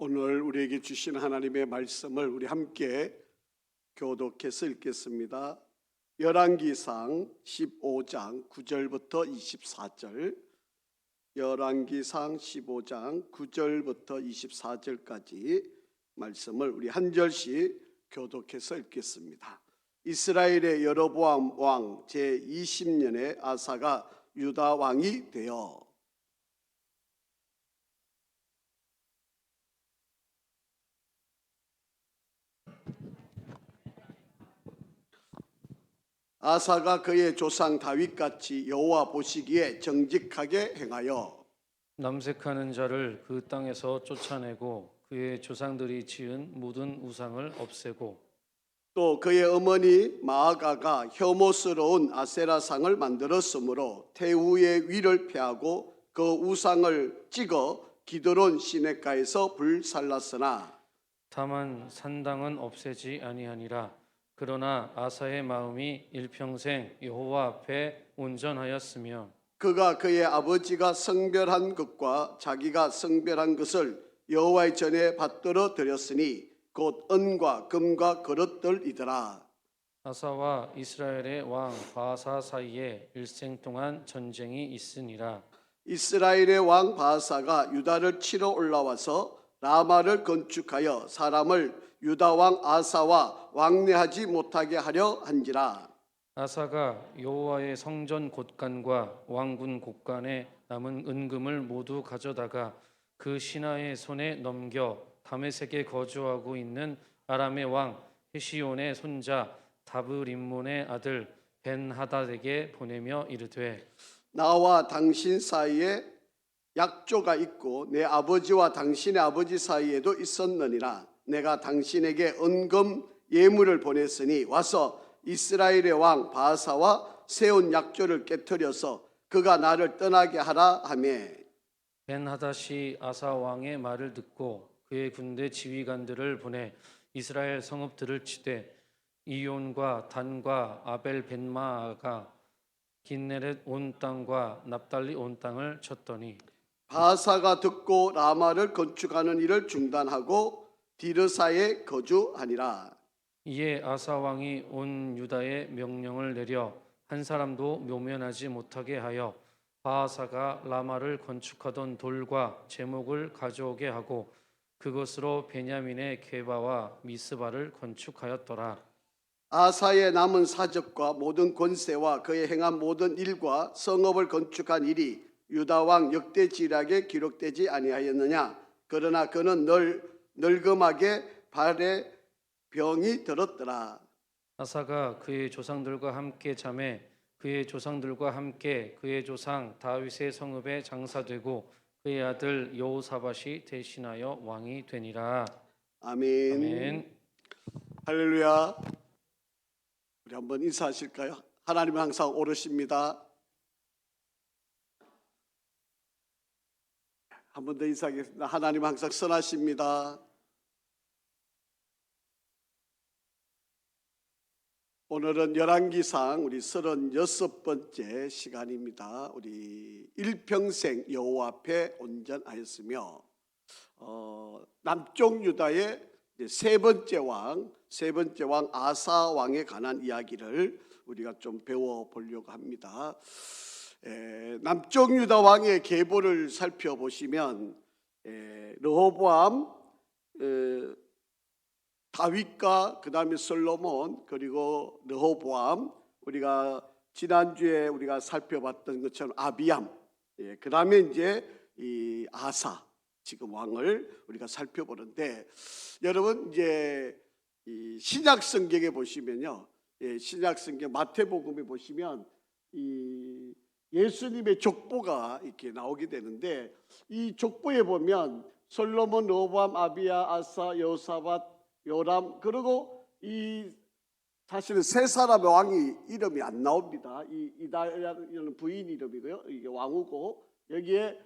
오늘 우리에게 주신 하나님의 말씀을 우리 함께 교독해서 읽겠습니다. 열왕기상 15장 9절부터 24절, 열왕기상 15장 9절부터 24절까지 말씀을 우리 한 절씩 교독해서 읽겠습니다. 이스라엘의 여로보암 왕 제20년에 아사가 유다 왕이 되어 아사가 그의 조상 다윗같이 여호와 보시기에 정직하게 행하여 남색하는 자를 그 땅에서 쫓아내고 그의 조상들이 지은 모든 우상을 없애고 또 그의 어머니 마아가가 혐오스러운 아세라상을 만들었으므로 태우의 위를 폐하고 그 우상을 찍어 기드론 시냇가에서 불살랐으나 다만 산당은 없애지 아니하니라. 그러나 아사의 마음이 일평생 여호와 앞에 온전하였으며 그가 그의 아버지가 성별한 것과 자기가 성별한 것을 여호와의 전에 받들어 드렸으니 곧 은과 금과 그릇들이더라. 아사와 이스라엘의 왕 바아사 사이에 일생 동안 전쟁이 있으니라. 이스라엘의 왕 바아사가 유다를 치러 올라와서 라마를 건축하여 사람을 유다 왕 아사와 왕래하지 못하게 하려 한지라. 아사가 여호와의 성전 곳간과 왕군 곳간에 남은 은금을 모두 가져다가 그 신하의 손에 넘겨 다메섹에 거주하고 있는 아람의 왕 헤시온의 손자 다브림몬의 아들 벤하닷에게 보내며 이르되 나와 당신 사이에 약조가 있고 내 아버지와 당신의 아버지 사이에도 있었느니라. 내가 당신에게 은금 예물을 보냈으니 와서 이스라엘의 왕 바아사와 세운 약조를 깨뜨려서 그가 나를 떠나게 하라 하며 벤하닷이 아사 왕의 말을 듣고 그의 군대 지휘관들을 보내 이스라엘 성읍들을 치되 이온과 단과 아벨 벤마아가 긴네렛 온 땅과 납달리 온 땅을 쳤더니 바아사가 듣고 라마를 건축하는 일을 중단하고 디르사에 거주하니라. 이에 아사 왕이 온 유다에 명령을 내려 한 사람도 묘면하지 못하게 하여 바아사가 라마를 건축하던 돌과 제목을 가져오게 하고 그것으로 베냐민의 게바와 미스바를 건축하였더라. 아사의 남은 사적과 모든 권세와 그의 행한 모든 일과 성읍을 건축한 일이 유다 왕 역대지략에 기록되지 아니하였느냐. 그러나 그는 늙음하게 발에 병이 들었더라. 아사가 그의 조상들과 함께 잠에 그의 조상들과 함께 그의 조상 다윗의 성읍에 장사되고 그의 아들 여호사밧이 대신하여 왕이 되니라. 아멘. 아멘. 할렐루야. 우리 한번 인사하실까요? 하나님은 항상 오르십니다. 한 번 더 인사하겠습니다. 하나님은 항상 선하십니다. 오늘은 열왕기상 우리 36번째 시간입니다. 우리 일평생 여호와 앞에 온전하였으며 남쪽 유다의 세 번째 왕 아사 왕에 관한 이야기를 우리가 좀 배워보려고 합니다. 남쪽 유다 왕의 계보를 살펴보시면 르호보암, 다윗과 그 다음에 솔로몬, 그리고 르호보암, 우리가 지난주에 우리가 살펴봤던 것처럼 아비암, 그 다음에 이제 이 아사 지금 왕을 우리가 살펴보는데, 여러분 이제 이 신약 성경에 보시면요, 신약 성경 마태복음에 보시면 이 예수님의 족보가 이렇게 나오게 되는데, 이 족보에 보면 솔로몬, 르호보암, 아비야, 아사, 여호사밧, 요람, 그리고 이 사실은 세 사람의 왕이 이름이 안 나옵니다. 이 이다야는 부인 이름이고요. 이게 왕후고, 여기에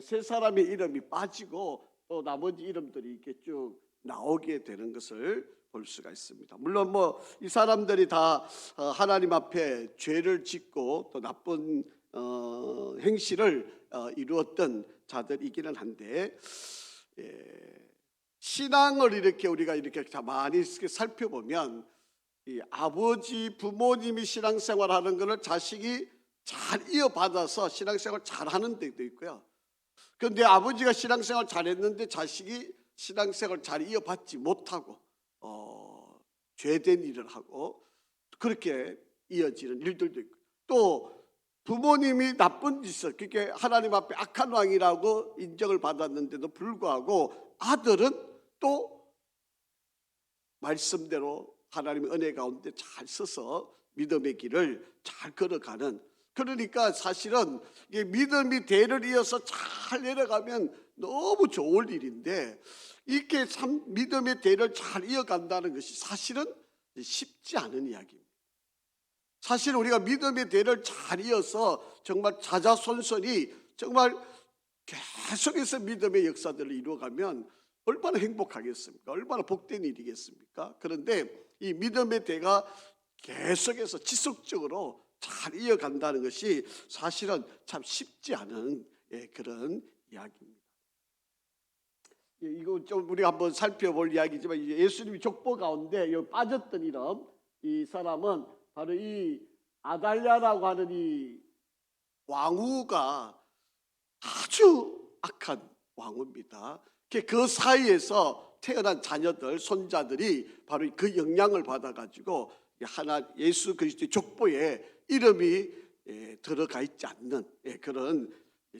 세 사람의 이름이 빠지고 또 나머지 이름들이 이렇게 쭉 나오게 되는 것을 볼 수가 있습니다. 물론 뭐 이 사람들이 다 하나님 앞에 죄를 짓고 또 나쁜 행실을 이루었던 자들이기는 한데 신앙을 이렇게 우리가 이렇게 많이 살펴보면 이 아버지 부모님이 신앙생활하는 것을 자식이 잘 이어받아서 신앙생활 잘하는 데도 있고요. 그런데 아버지가 신앙생활 잘했는데 자식이 신앙생활 잘 이어받지 못하고 죄된 일을 하고 그렇게 이어지는 일들도 있고, 또 부모님이 나쁜 짓을, 그게 하나님 앞에 악한 왕이라고 인정을 받았는데도 불구하고 아들은 또 말씀대로 하나님의 은혜 가운데 잘 서서 믿음의 길을 잘 걸어가는, 그러니까 사실은 이게 믿음이 대를 이어서 잘 내려가면 너무 좋을 일인데, 이렇게 참 믿음의 대를 잘 이어간다는 것이 사실은 쉽지 않은 이야기입니다. 사실 우리가 믿음의 대를 잘 이어서 정말 자자손손이 정말 계속해서 믿음의 역사들을 이루어가면 얼마나 행복하겠습니까? 얼마나 복된 일이겠습니까? 그런데 이 믿음의 대가 계속해서 지속적으로 잘 이어간다는 것이 사실은 참 쉽지 않은 그런 이야기입니다. 이거 좀 우리가 한번 살펴볼 이야기지만, 예수님이 족보 가운데 빠졌던 이름, 이 사람은 바로 이 아달랴라고 하는 이 왕후가 아주 악한 왕후입니다. 그 사이에서 태어난 자녀들, 손자들이 바로 그 영향을 받아가지고 예수 그리스도의 족보에 이름이 들어가 있지 않는 그런,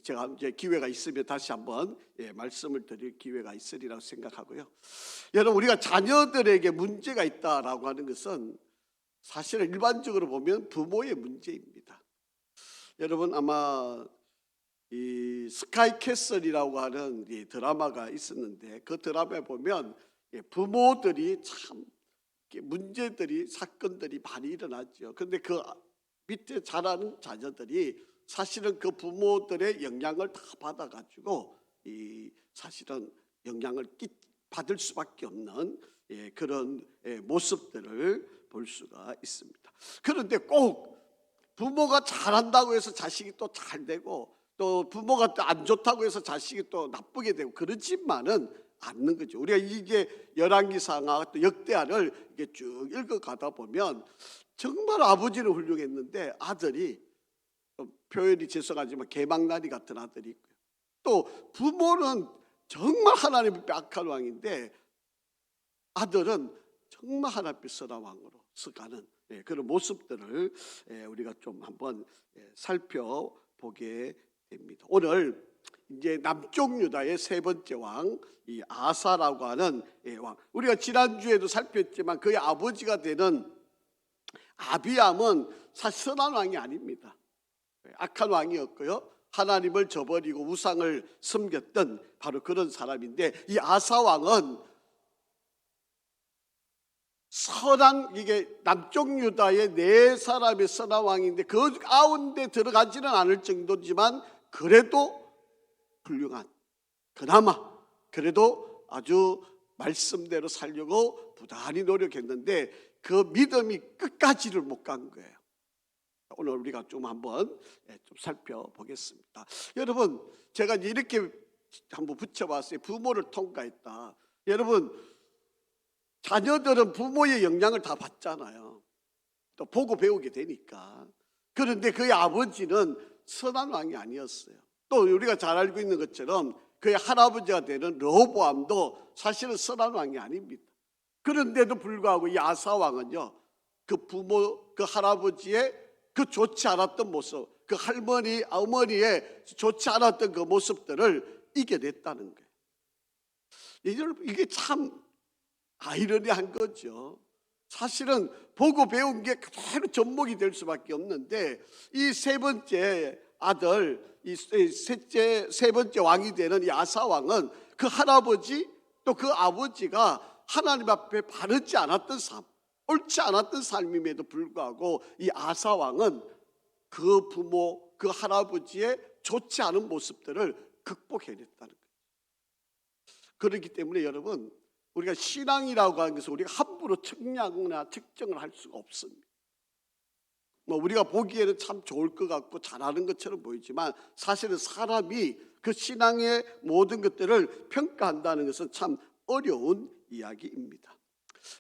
제가 이제 기회가 있으면 다시 한번 말씀을 드릴 기회가 있으리라고 생각하고요. 여러분, 우리가 자녀들에게 문제가 있다라고 하는 것은 사실은 일반적으로 보면 부모의 문제입니다. 여러분, 아마 이 스카이캐슬이라고 하는 이 드라마가 있었는데, 그 드라마에 보면 부모들이 참 문제들이, 사건들이 많이 일어났죠. 그런데 그 밑에 자라는 자녀들이 사실은 그 부모들의 영향을 다 받아가지고 이 사실은 영향을 받을 수밖에 없는 그런 모습들을 볼 수가 있습니다. 그런데 꼭 부모가 잘한다고 해서 자식이 또 잘 되고, 또 부모가 또 안 좋다고 해서 자식이 또 나쁘게 되고 그러지만은 않는 거죠. 우리가 이게 열왕기상하 또 역대하를 이게 쭉 읽어가다 보면 정말 아버지는 훌륭했는데 아들이, 표현이 죄송하지만 개망나니 같은 아들이 있고요. 또 부모는 정말 하나님 앞에 악한 왕인데 아들은 정말 하나님 앞에 선한 왕으로 서가는 그런 모습들을 우리가 좀 한번 살펴보게 됩니다. 오늘 이제 남쪽 유다의 세 번째 왕, 이 아사라고 하는 왕, 우리가 지난주에도 살폈지만 그의 아버지가 되는 아비암은 사실 선한 왕이 아닙니다. 악한 왕이었고요, 하나님을 저버리고 우상을 섬겼던 바로 그런 사람인데, 이 아사 왕은 선한, 이게 남쪽 유다의 네 사람의 선한 왕인데 그 가운데 들어가지는 않을 정도지만 그래도 훌륭한, 그나마 그래도 아주 말씀대로 살려고 부단히 노력했는데 그 믿음이 끝까지를 못 간 거예요. 오늘 우리가 좀 한번 좀 살펴보겠습니다. 여러분, 제가 이렇게 한번 붙여봤어요. 부모를 통과했다. 여러분, 자녀들은 부모의 영향을 다 받잖아요. 또 보고 배우게 되니까. 그런데 그의 아버지는 선한 왕이 아니었어요. 또 우리가 잘 알고 있는 것처럼 그의 할아버지가 되는 르호보암도 사실은 선한 왕이 아닙니다. 그런데도 불구하고 이 아사 왕은요, 그 부모, 그 할아버지의 그 좋지 않았던 모습, 그 할머니, 어머니의 좋지 않았던 그 모습들을 이겨냈다는 거예요. 이게 참 아이러니한 거죠. 사실은 보고 배운 게 그대로 접목이 될 수밖에 없는데, 이 세 번째 아들, 이 세 번째 왕이 되는 이 아사 왕은 그 할아버지 또 그 아버지가 하나님 앞에 바르지 않았던 삶, 옳지 않았던 삶임에도 불구하고 이 아사 왕은 그 부모, 그 할아버지의 좋지 않은 모습들을 극복해냈다는 거예요. 그렇기 때문에 여러분, 우리가 신앙이라고 하는 것을 우리가 함부로 측량이나 측정을 할 수가 없습니다. 우리가 보기에는 참 좋을 것 같고 잘하는 것처럼 보이지만 사실은 사람이 그 신앙의 모든 것들을 평가한다는 것은 참 어려운 이야기입니다.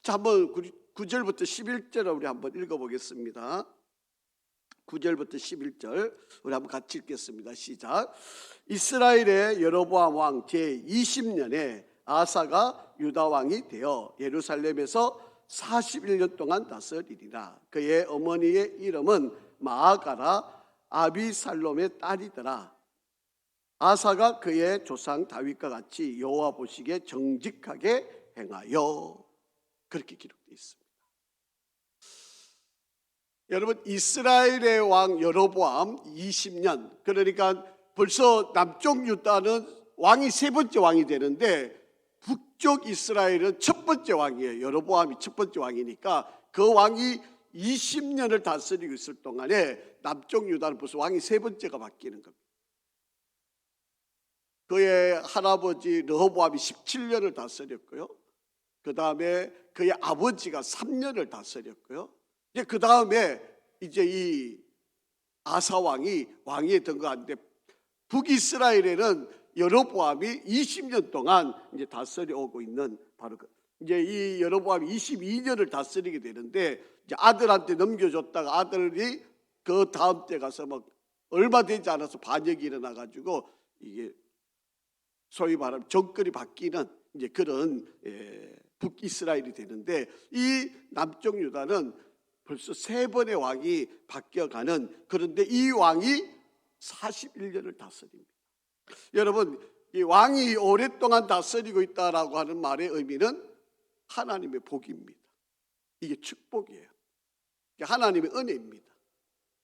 자, 한번 9절부터 11절 우리 한번 읽어보겠습니다. 9절부터 11절 우리 한번 같이 읽겠습니다. 시작. 이스라엘의 여로보암 왕 제20년에 아사가 유다 왕이 되어 예루살렘에서 41년 동안 다스리리라. 그의 어머니의 이름은 마아가라 아비살롬의 딸이더라. 아사가 그의 조상 다윗과 같이 여호와 보시기에 정직하게 행하여, 그렇게 기록되어 있습니다. 여러분, 이스라엘의 왕 여로보암 20년, 그러니까 벌써 남쪽 유다는 왕이 세 번째 왕이 되는데 북쪽 이스라엘은 첫 번째 왕이에요. 여로보암이 첫 번째 왕이니까 그 왕이 20년을 다스리고 있을 동안에 남쪽 유다는 벌써 왕이 세 번째가 바뀌는 겁니다. 그의 할아버지 르호보암이 17년을 다스렸고요. 그 다음에 그의 아버지가 3년을 다스렸고요. 이제 그 다음에 이제 이 아사 왕이 된 거 같은데 북이스라엘에는 여로보암이 20년 동안 이제 다스려 오고 있는 바로 이제 이 여로보암이 22년을 다스리게 되는데 이제 아들한테 넘겨줬다가 아들이 그 다음 때 가서 막 얼마 되지 않아서 반역이 일어나 가지고 이게 소위 말하면 정권이 바뀌는 이제 그런 북이스라엘이 되는데 이 남쪽 유다는 벌써 세 번의 왕이 바뀌어가는, 그런데 이 왕이 41년을 다스립니다. 여러분, 이 왕이 오랫동안 다스리고 있다라고 하는 말의 의미는 하나님의 복입니다. 이게 축복이에요. 하나님의 은혜입니다.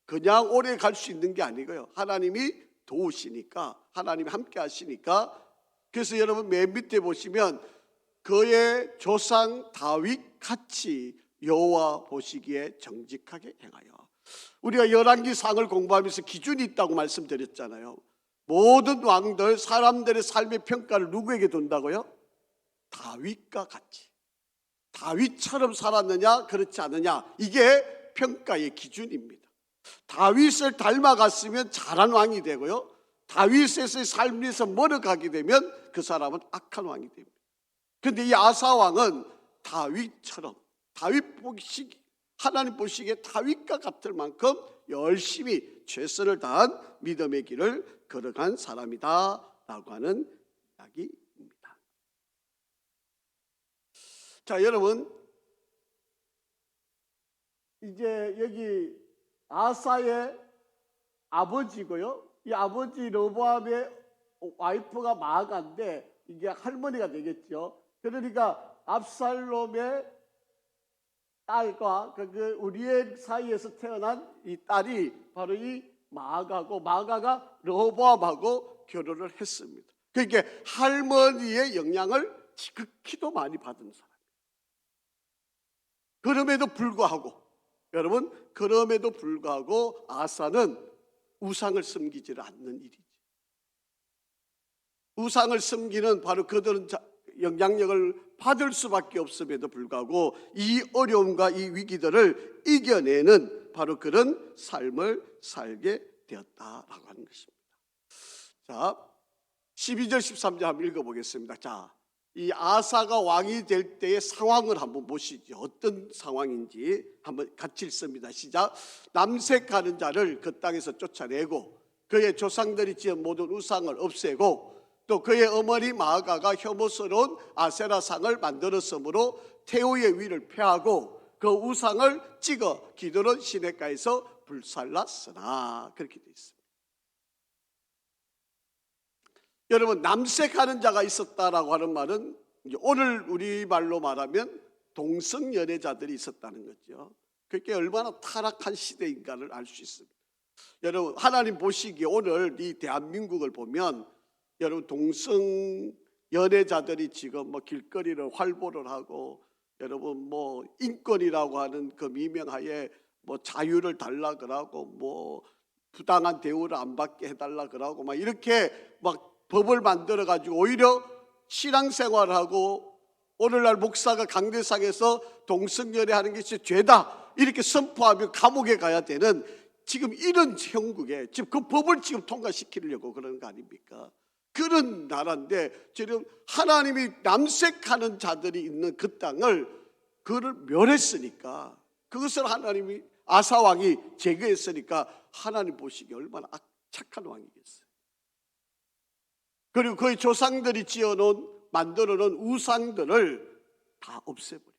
그냥 오래 갈 수 있는 게 아니고요. 하나님이 도우시니까, 하나님이 함께 하시니까. 그래서 여러분 맨 밑에 보시면 그의 조상 다윗 같이 여호와 보시기에 정직하게 행하여. 우리가 열왕기상을 공부하면서 기준이 있다고 말씀드렸잖아요. 모든 왕들, 사람들의 삶의 평가를 누구에게 둔다고요? 다윗과 같이. 다윗처럼 살았느냐 그렇지 않느냐, 이게 평가의 기준입니다. 다윗을 닮아갔으면 잘한 왕이 되고요, 다윗에서의 삶에서 멀어가게 되면 그 사람은 악한 왕이 됩니다. 그런데 이 아사 왕은 다윗처럼, 다윗 보시기, 하나님 보시기에 다윗과 같을 만큼 열심히 최선을 다한 믿음의 길을 걸어간 사람이다 라고 하는 이야기입니다. 자, 여러분, 이제 여기 아사의 아버지고요, 이 아버지 르호보암의 와이프가 마아가인데 이게 할머니가 되겠죠. 그러니까 압살롬의 딸과 그 우리엘 사이에서 태어난 이 딸이 바로 이 마아가고, 마아가가 르호보암하고 결혼을 했습니다. 그러니까 할머니의 영향을 지극히도 많이 받은 사람이에요. 그럼에도 불구하고, 여러분, 그럼에도 불구하고 아사는 우상을 섬기지 않는 일이지. 우상을 섬기는 바로 그들은 영향력을 받을 수밖에 없음에도 불구하고 이 어려움과 이 위기들을 이겨내는 바로 그런 삶을 살게 되었다라고 하는 것입니다. 자, 12절 13절 한번 읽어보겠습니다. 자, 이 아사가 왕이 될 때의 상황을 한번 보시죠. 어떤 상황인지 한번 같이 읽습니다. 시작. 남색하는 자를 그 땅에서 쫓아내고 그의 조상들이 지은 모든 우상을 없애고 또 그의 어머니 마아가가 혐오스러운 아세라상을 만들었으므로 태우의 위를 폐하고 그 우상을 찍어 기드론 시냇가에서 불살랐으나, 그렇게 되어 있습니다. 여러분, 남색하는 자가 있었다라고 하는 말은 이제 오늘 우리말로 말하면 동성연애자들이 있었다는 거죠. 그게 얼마나 타락한 시대인가를 알 수 있습니다. 여러분, 하나님 보시기에 오늘 이 대한민국을 보면 여러분, 동성연애자들이 지금 뭐 길거리를 활보를 하고, 여러분 뭐 인권이라고 하는 그 미명하에 뭐 자유를 달라 그러고, 뭐 부당한 대우를 안 받게 해달라 그러고, 막 이렇게 막 법을 만들어 가지고 오히려 신앙생활하고 오늘날 목사가 강대상에서 동성연애하는 것이 죄다 이렇게 선포하면 감옥에 가야 되는 지금 이런 형국에 지금 그 법을 지금 통과시키려고 그러는 거 아닙니까? 그런 나라인데 지금 하나님이 남색하는 자들이 있는 그 땅을 그를 멸했으니까, 그것을 하나님이 아사 왕이 제거했으니까 하나님 보시기에 얼마나 착한 왕이겠어요. 그리고 그의 조상들이 만들어 놓은 우상들을 다 없애버려요.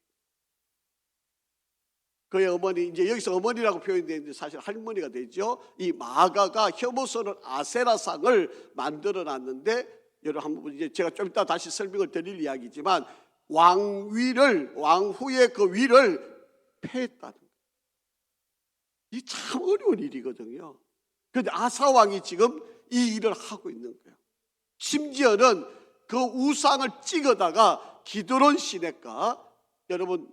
그의 어머니, 이제 여기서 어머니라고 표현되는데 사실 할머니가 되죠. 이 마가가 혐오스러운 아세라상을 만들어 놨는데, 여러분 한번 이제 제가 좀 이따 다시 설명을 드릴 이야기지만 왕후의 그 위를 폐했다는 거예요. 이 참 어려운 일이거든요. 그런데 아사 왕이 지금 이 일을 하고 있는 거예요. 심지어는 그 우상을 찍어다가 기드론 시내가, 여러분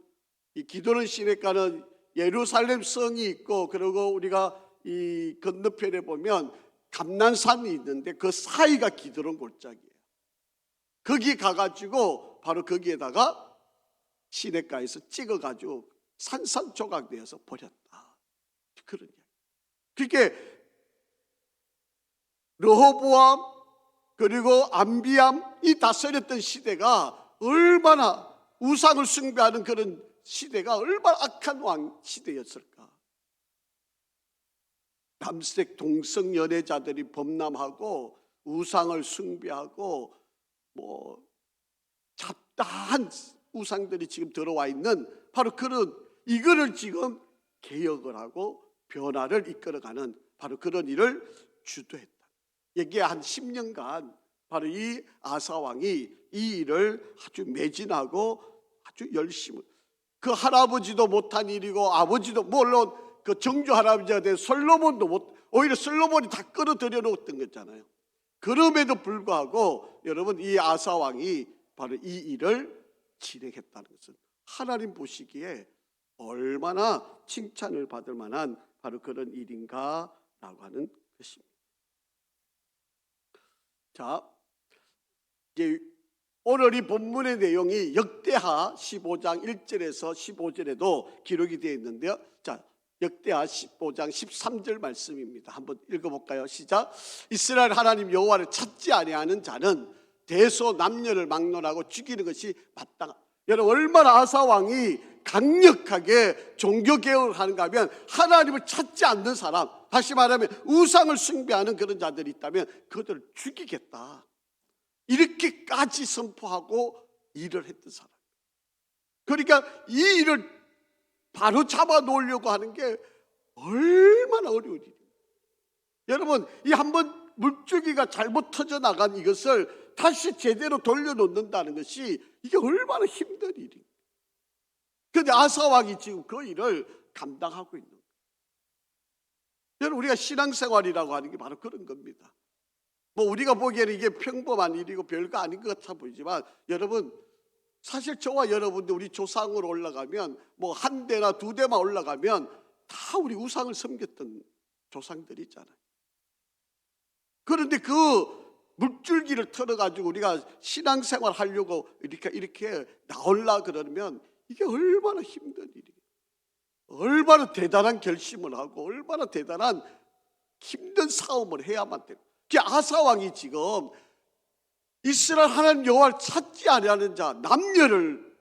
이 기드론 시내가는 예루살렘 성이 있고, 그리고 우리가 이 건너편에 보면 감난산이 있는데 그 사이가 기드론 골짜기예요. 거기 가가지고 바로 거기에다가 시내가에서 찍어가지고 산산조각되어서 버렸다. 그런 이야기. 그게 르호보암 그리고 암비암이 다스렸던 시대가 얼마나, 우상을 숭배하는 그런 시대가 얼마나 악한 왕 시대였을까. 남색 동성 연애자들이 범람하고 우상을 숭배하고 뭐 잡다한 우상들이 지금 들어와 있는 바로 그런, 이거를 지금 개혁을 하고 변화를 이끌어가는 바로 그런 일을 주도했다. 이게 한 10년간 바로 이 아사 왕이 이 일을 아주 매진하고 아주 열심히, 그 할아버지도 못한 일이고 아버지도, 물론 그 정조 할아버지가 된 솔로몬도 오히려 솔로몬이 다 끌어들여 놓았던 거잖아요. 그럼에도 불구하고 여러분, 이 아사 왕이 바로 이 일을 진행했다는 것은 하나님 보시기에 얼마나 칭찬을 받을 만한 바로 그런 일인가라고 하는 것입니다. 자, 이제 오늘 이 본문의 내용이 역대하 15장 1절에서 15절에도 기록이 되어 있는데요. 자, 역대하 15장 13절 말씀입니다. 한번 읽어볼까요? 시작. 이스라엘 하나님 여호와를 찾지 아니하는 자는 대소 남녀를 막론하고 죽이는 것이 마땅하다. 여러분, 얼마나 아사 왕이 강력하게 종교개혁을 하는가 하면, 하나님을 찾지 않는 사람, 다시 말하면 우상을 숭배하는 그런 자들이 있다면 그들을 죽이겠다, 이렇게까지 선포하고 일을 했던 사람. 그러니까 이 일을 바로 잡아 놓으려고 하는 게 얼마나 어려운 일이에요. 여러분, 이 한번 물줄기가 잘못 터져 나간 이것을 다시 제대로 돌려놓는다는 것이 이게 얼마나 힘든 일이에요. 그런데 아사 왕이 지금 그 일을 감당하고 있는 거예요. 여러분, 우리가 신앙생활이라고 하는 게 바로 그런 겁니다. 뭐 우리가 보기에는 이게 평범한 일이고 별거 아닌 것 같아 보이지만, 여러분 사실 저와 여러분들 우리 조상으로 올라가면 뭐 한 대나 두 대만 올라가면 다 우리 우상을 섬겼던 조상들이 있잖아요. 그런데 그 물줄기를 틀어가지고 우리가 신앙생활 하려고 이렇게 나올라 그러면 이게 얼마나 힘든 일이에요. 얼마나 대단한 결심을 하고 얼마나 대단한 힘든 싸움을 해야만 돼요. 아사 왕이 지금 이스라엘 하나님 여호와를 찾지 아니하는 자, 남녀를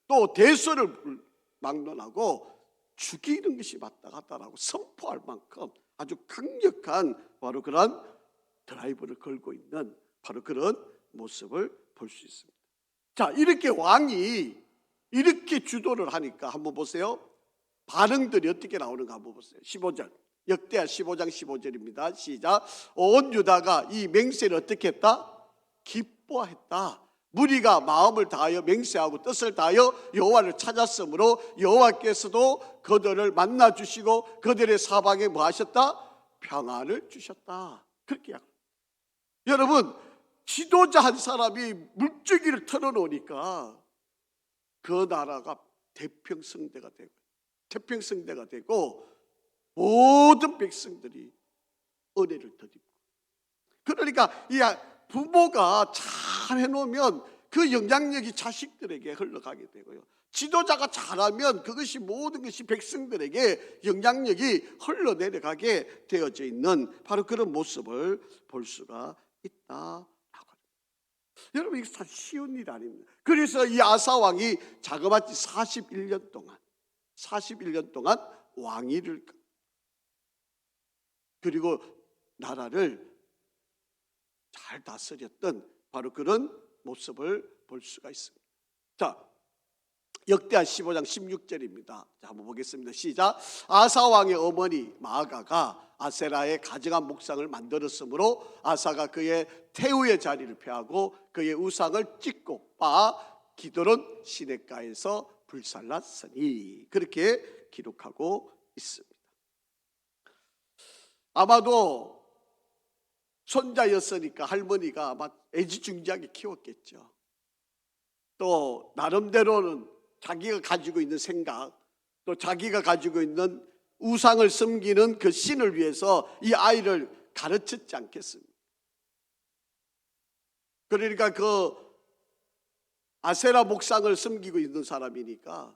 또 대소를 막론하고 죽이는 것이 마땅하다라고 선포할 만큼 아주 강력한 바로 그런 드라이브를 걸고 있는 바로 그런 모습을 볼 수 있습니다. 자, 이렇게 왕이 이렇게 주도를 하니까 한번 보세요. 반응들이 어떻게 나오는가 한번 보세요. 15절, 역대하 15장 15절입니다. 시작. 온 유다가 이 맹세를 어떻게 했다? 기뻐했다. 무리가 마음을 다하여 맹세하고 뜻을 다하여 여호와를 찾았으므로 여호와께서도 그들을 만나 주시고 그들의 사방에 뭐 하셨다? 평안을 주셨다. 그렇게 여러분, 지도자 한 사람이 물줄기를 털어놓으니까 그 나라가 태평성대가 되고 모든 백성들이 은혜를 덧입고, 그러니까 이 부모가 잘 해놓으면 그 영향력이 자식들에게 흘러가게 되고요, 지도자가 잘하면 그것이 모든 것이 백성들에게 영향력이 흘러내려가게 되어져 있는 바로 그런 모습을 볼 수가 있다 여러분 이게 사실 쉬운 일 아닙니다. 그래서 이 아사 왕이 자그마치 41년 동안 왕위를 그리고 나라를 잘 다스렸던 바로 그런 모습을 볼 수가 있습니다. 자, 역대하 15장 16절입니다. 자, 한번 보겠습니다. 시작. 아사 왕의 어머니 마아가가 아세라의 가증한 목상을 만들었으므로 아사가 그의 태우의 자리를 폐하고 그의 우상을 찢고 빻아 기드론 시냇가에서 불살랐으니, 그렇게 기록하고 있습니다. 아마도 손자였으니까 할머니가 아마 애지중지하게 키웠겠죠. 또 나름대로는 자기가 가지고 있는 생각, 또 자기가 가지고 있는 우상을 섬기는 그 신을 위해서 이 아이를 가르쳤지 않겠습니까? 그러니까 그 아세라 목상을 섬기고 있는 사람이니까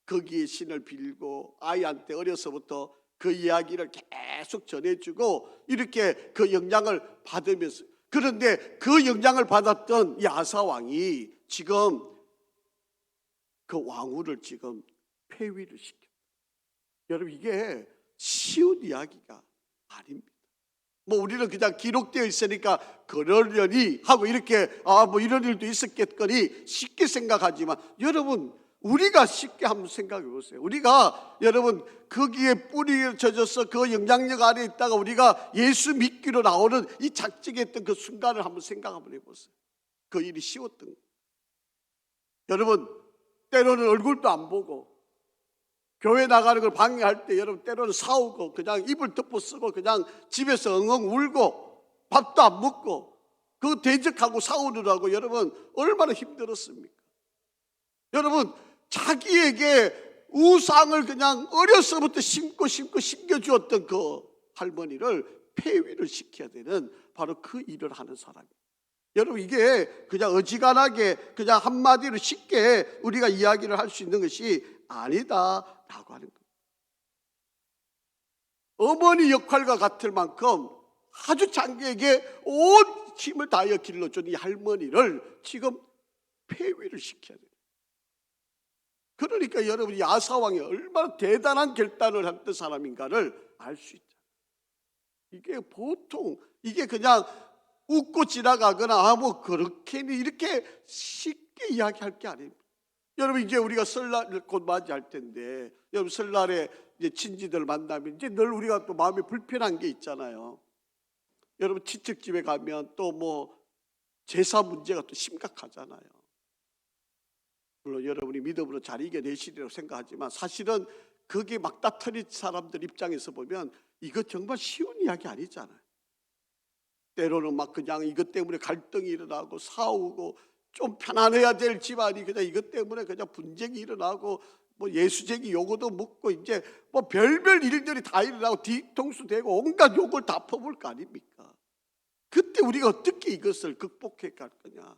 거기에 신을 빌고 아이한테 어려서부터 그 이야기를 계속 전해주고 이렇게 그 영향을 받으면서, 그런데 그 영향을 받았던 이 아사 왕이 지금 그 왕후를 지금 폐위를 시켜. 여러분 이게 쉬운 이야기가 아닙니다. 뭐 우리는 그냥 기록되어 있으니까 그러려니 하고 이렇게 뭐 이런 일도 있었겠거니 쉽게 생각하지만, 여러분 우리가 쉽게 한번 생각해 보세요. 우리가 여러분 거기에 뿌리를 젖어서 그 영향력 안에 있다가 우리가 예수 믿기로 나오는 이 작정했던 그 순간을 한번 생각 한번 해보세요. 그 일이 쉬웠던 거예요. 여러분 때로는 얼굴도 안 보고 교회 나가는 걸 방해할 때 여러분 때로는 싸우고 그냥 이불 덮어 쓰고 그냥 집에서 엉엉 울고 밥도 안 먹고 그 대적하고 싸우느라고 여러분 얼마나 힘들었습니까? 여러분 자기에게 우상을 그냥 어려서부터 심고 심겨주었던 그 할머니를 폐위를 시켜야 되는 바로 그 일을 하는 사람이에요. 여러분 이게 그냥 어지간하게 그냥 한마디로 쉽게 우리가 이야기를 할 수 있는 것이 아니다라고 하는 거예요. 어머니 역할과 같을 만큼 아주 자기에게 온 힘을 다하여 길러준 이 할머니를 지금 폐위를 시켜야 돼요. 그러니까 여러분 이 아사왕이 얼마나 대단한 결단을 했던 사람인가를 알 수 있죠. 이게 보통 이게 그냥 웃고 지나가거나 뭐 그렇게는 이렇게 쉽게 이야기할 게 아닙니다. 여러분 이제 우리가 설날을 곧 맞이할 텐데 여러분 설날에 이제 친지들 만나면 이제 늘 우리가 또 마음이 불편한 게 있잖아요. 여러분 친척집에 가면 또 뭐 제사 문제가 또 심각하잖아요. 물론 여러분이 믿음으로 잘 이겨내시리라고 생각하지만 사실은 그게 막다트린 사람들 입장에서 보면 이거 정말 쉬운 이야기 아니잖아요. 때로는 막 그냥 이것 때문에 갈등이 일어나고 싸우고, 좀 편안해야 될 집안이 그냥 이것 때문에 그냥 분쟁이 일어나고 뭐 예수쟁이 요거도 묻고 이제 뭐 별별 일들이 다 일어나고 뒤통수 대고 온갖 욕을 다 퍼볼 거 아닙니까? 그때 우리가 어떻게 이것을 극복해 갈 거냐?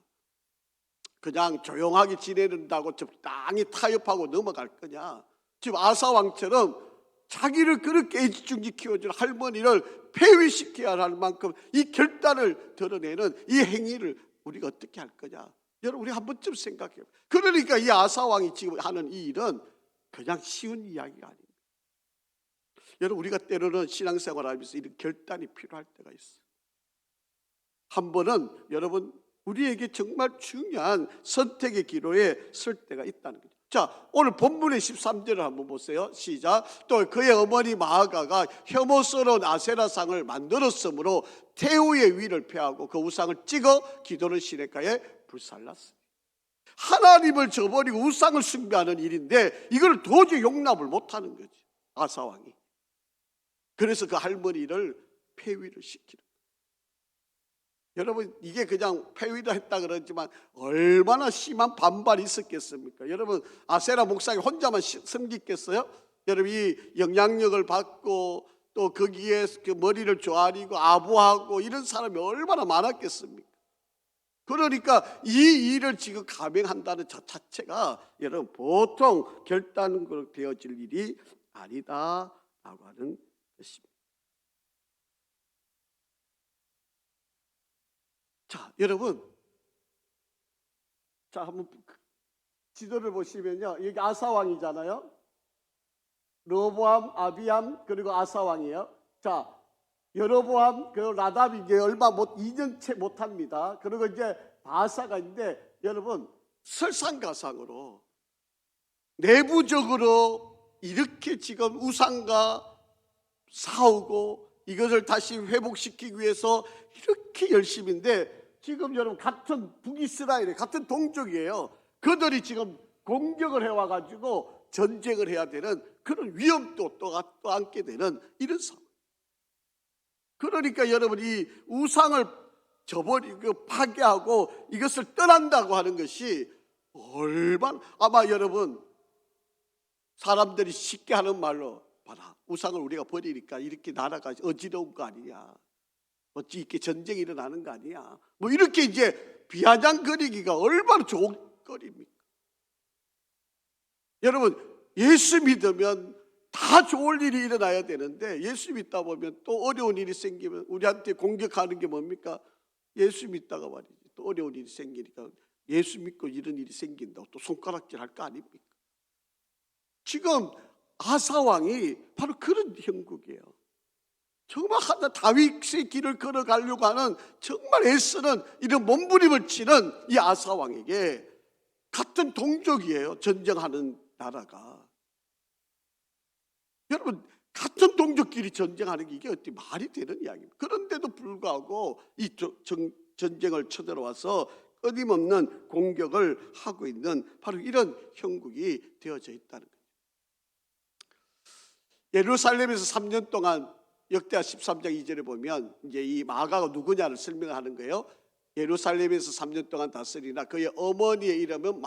그냥 조용하게 지내는다고 적당히 타협하고 넘어갈 거냐? 지금 아사 왕처럼 자기를 그렇게 애지중지 키워준 할머니를 폐위시켜야 할 만큼 이 결단을 드러내는 이 행위를 우리가 어떻게 할 거냐? 여러분 우리 한 번쯤 생각해요. 그러니까 이 아사 왕이 지금 하는 이 일은 그냥 쉬운 이야기가 아닙니다. 여러분 우리가 때로는 신앙생활 하면서 이런 결단이 필요할 때가 있어요. 한 번은 여러분 우리에게 정말 중요한 선택의 기로에 설 때가 있다는 거죠. 자, 오늘 본문의 13절을 한번 보세요. 시작. 또 그의 어머니 마아가가 혐오스러운 아세라상을 만들었으므로 태우의 위를 폐하고 그 우상을 찍어 기드론 시냇가에 불살랐어요. 하나님을 저버리고 우상을 숭배하는 일인데 이걸 도저히 용납을 못하는 거지 아사왕이. 그래서 그 할머니를 폐위를 시키는 거예요. 여러분 이게 그냥 폐위를 했다 그러지만 얼마나 심한 반발이 있었겠습니까? 여러분 아세라 목사가 혼자만 섬기겠어요? 여러분 이 영향력을 받고 또 거기에 그 머리를 조아리고 아부하고 이런 사람이 얼마나 많았겠습니까? 그러니까 이 일을 지금 감행한다는 것 자체가 여러분 보통 결단으로 되어질 일이 아니다라고 하는 것입니다. 자, 여러분 자, 한번 지도를 보시면요. 여기 아사 왕이잖아요. 르호보암, 아비암, 그리고 아사 왕이에요. 자, 여로보암, 그리고 라답이 이제 얼마 2년 채 못합니다. 그리고 이제 바사가 있는데, 여러분 설상가상으로 내부적으로 이렇게 지금 우상과 싸우고 이것을 다시 회복시키기 위해서 이렇게 열심인데, 지금 여러분 같은 북이스라엘 같은 동족이에요. 그들이 지금 공격을 해와가지고 전쟁을 해야 되는 그런 위험도 또 안게 되는 이런 상황. 그러니까 여러분 이 우상을 저버리고 파괴하고 이것을 떠난다고 하는 것이 얼마나, 아마 여러분 사람들이 쉽게 하는 말로, 봐라, 우상을 우리가 버리니까 이렇게 나라가 어지러운 거 아니냐, 어찌 이렇게 전쟁이 일어나는 거 아니야, 뭐 이렇게 이제 비아냥거리기가 얼마나 좋은 거리입니까? 여러분 예수 믿으면 다 좋을 일이 일어나야 되는데, 예수 믿다 보면 또 어려운 일이 생기면 우리한테 공격하는 게 뭡니까? 예수 믿다가 말이지 또 어려운 일이 생기니까 예수 믿고 이런 일이 생긴다고 또 손가락질 할 거 아닙니까? 지금 아사 왕이 바로 그런 형국이에요. 정말 하나 다윗의 길을 걸어가려고 하는, 정말 애쓰는 이런 몸부림을 치는 이 아사 왕에게 같은 동족이에요. 전쟁하는 나라가. 여러분 같은 동족끼리 전쟁하는 게 이게 어떻게 말이 되는 이야기입니까? 그런데도 불구하고 이 전쟁을 쳐들어와서 끊임없는 공격을 하고 있는 바로 이런 형국이 되어져 있다는 거예요. 예루살렘에서 3년 동안, 역대하 13장 2절에 보면 이제 이 마가가 누구냐를 설명하는 거예요. 예루살렘에서 3년 동안 다스리나 그의 어머니의 이름은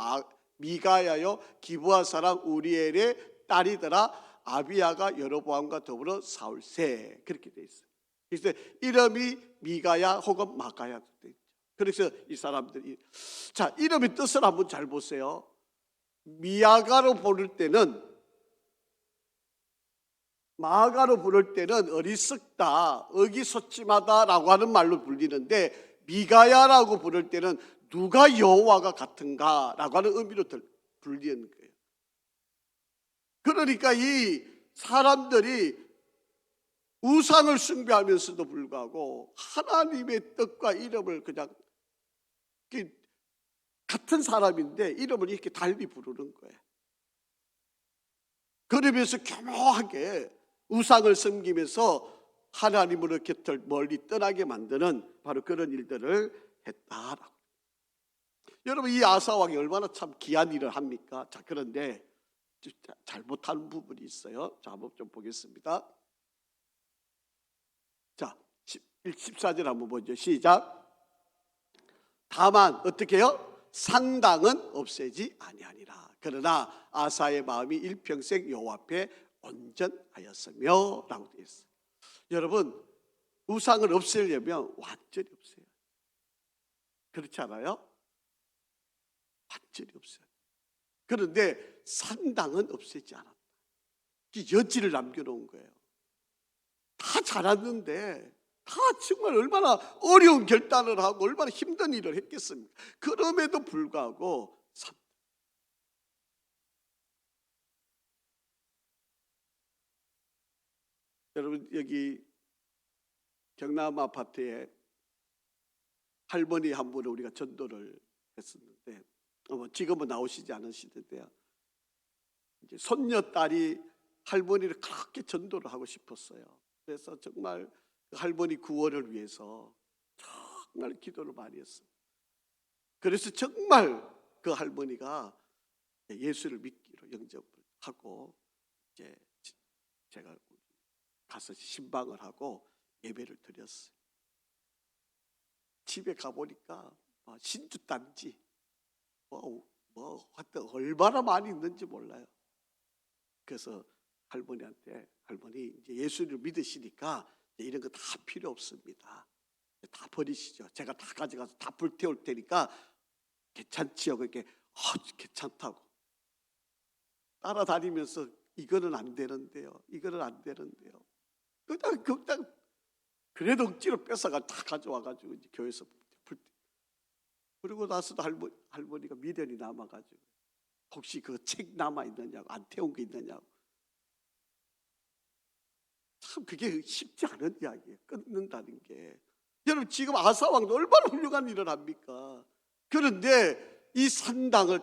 미가야요 기브아 사람 우리엘의 딸이더라. 아비야가 여로보암과 더불어 사울세, 그렇게 돼 있어요. 그래서 이름이 미가야 혹은 마가야 돼 있죠. 그래서 이 사람들이, 자, 이름의 뜻을 한번 잘 보세요. 미야가로 부를 때는, 마가로 부를 때는 어리석다, 의기소침하다라고 하는 말로 불리는데, 미가야라고 부를 때는 누가 여호와가 같은가라고 하는 의미로 불리는 거예요. 그러니까 이 사람들이 우상을 숭배하면서도 불구하고 하나님의 뜻과 이름을 그냥 같은 사람인데 이름을 이렇게 달리 부르는 거예요. 그러면서 교묘하게 우상을 섬기면서 하나님으로 곁을 멀리 떠나게 만드는 바로 그런 일들을 했다라고. 여러분 이 아사 왕이 얼마나 참 귀한 일을 합니까? 자, 그런데 잘못한 부분이 있어요. 자, 한번 좀 보겠습니다. 자, 14절 한번 보죠. 시작. 다만 어떻게 해요? 상당은 없애지 아니하니라. 그러나 아사의 마음이 일평생 여호와 앞에 온전하였으며 라고 되어 있어요. 여러분 우상을 없애려면 완전히 없애요. 그렇지 않아요? 완전히 없어요. 그런데 상당은 없애지 않았다. 여지를 남겨놓은 거예요. 다 잘했는데, 다 정말 얼마나 어려운 결단을 하고 얼마나 힘든 일을 했겠습니까? 그럼에도 불구하고 여러분 여기 경남 아파트에 할머니 한 분을 우리가 전도를 했었는데, 지금은 나오시지 않으시던데요. 이제 손녀딸이 할머니를 그렇게 전도를 하고 싶었어요. 그래서 정말 그 할머니 구원을 위해서 정말 기도를 많이 했어요. 그래서 정말 그 할머니가 예수를 믿기로 영접을 하고, 이제 제가 가서 신방을 하고 예배를 드렸어요. 집에 가보니까 신주단지 하여튼 얼마나 많이 있는지 몰라요. 그래서 할머니한테, 할머니 이제 예수를 믿으시니까 이런 거 다 필요 없습니다. 다 버리시죠. 제가 다 가져가서 다 불태울 테니까 괜찮지요? 그렇게 괜찮다고 따라다니면서 이거는 안 되는데요, 이거는 안 되는데요. 그냥 그래도 억지로 뺏어가 다 가져와가지고 이제 교회에서 그리고 나서도 할머니가 미련이 남아가지고 혹시 그 책 남아있느냐고, 안 태운 거 있느냐고. 참 그게 쉽지 않은 이야기예요. 끊는다는 게. 여러분 지금 아사왕도 얼마나 훌륭한 일을 합니까? 그런데 이 산당을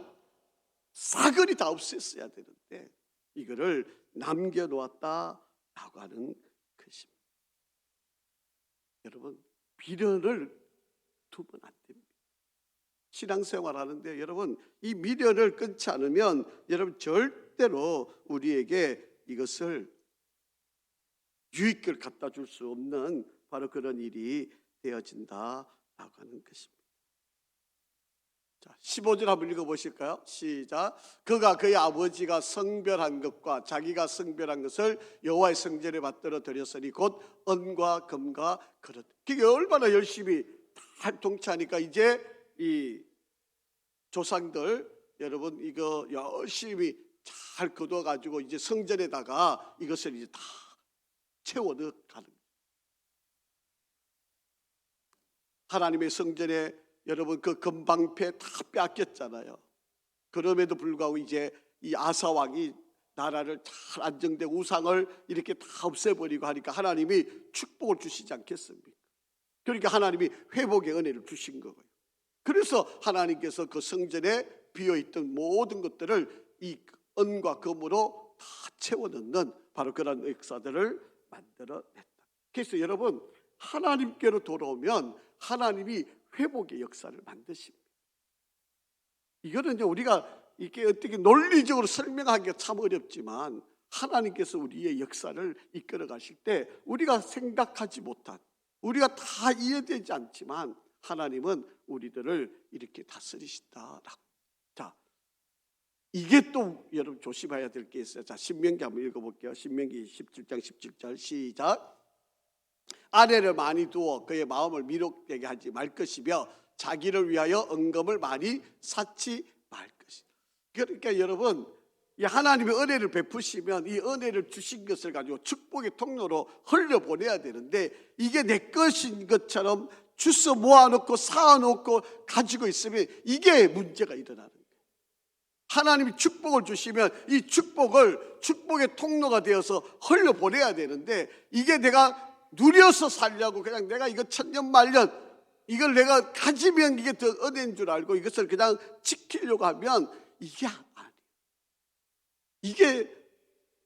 사거리 다 없앴어야 되는데 이거를 남겨놓았다라고 하는 것입니다. 여러분 미련을 두면 안 됩니다. 신앙생활 하는데 여러분 이 미련을 끊지 않으면 여러분 절대로 우리에게 이것을 유익을 갖다 줄 수 없는 바로 그런 일이 되어진다라고 하는 것입니다. 자, 15절 한번 읽어보실까요? 시작. 그가 그의 아버지가 성별한 것과 자기가 성별한 것을 여호와의 성전에 받들어 드렸으니 곧 은과 금과 그릇. 그게 얼마나 열심히 다 동치하니까 이제 이 조상들 여러분 이거 열심히 잘 거둬가지고 이제 성전에다가 이것을 이제 다 채워 넣어가는 거예요. 하나님의 성전에 여러분 그 금방패 다 뺏겼잖아요. 그럼에도 불구하고 이제 이 아사 왕이 나라를 잘 안정되고 우상을 이렇게 다 없애버리고 하니까 하나님이 축복을 주시지 않겠습니까? 그러니까 하나님이 회복의 은혜를 주신 거예요. 그래서 하나님께서 그 성전에 비어있던 모든 것들을 이 은과 금으로 다 채워 넣는 바로 그런 역사들을 만들어냈다. 그래서 여러분 하나님께로 돌아오면 하나님이 회복의 역사를 만드십니다. 이거는 이제 우리가 이게 어떻게 논리적으로 설명하기가 참 어렵지만 하나님께서 우리의 역사를 이끌어 가실 때 우리가 생각하지 못한, 우리가 다 이해되지 않지만 하나님은 우리들을 이렇게 다스리신다라고. 자, 이게 또 여러분 조심해야 될 게 있어요. 자, 신명기 한번 읽어볼게요. 신명기 17장 17절 시작. 아내를 많이 두어 그의 마음을 미혹되게 하지 말 것이며 자기를 위하여 은금을 많이 쌓지 말 것이다. 그러니까 여러분 이 하나님의 은혜를 베푸시면 이 은혜를 주신 것을 가지고 축복의 통로로 흘려보내야 되는데 이게 내 것인 것처럼 주워 모아놓고 쌓아놓고 가지고 있으면 이게 문제가 일어나는 거예요. 하나님이 축복을 주시면 이 축복의 통로가 되어서 흘려보내야 되는데 이게 내가 누려서 살려고 그냥 내가 이거 천년만년 이걸 내가 가지면 이게 더 은혜인 줄 알고 이것을 그냥 지키려고 하면 이게 아니에요. 이게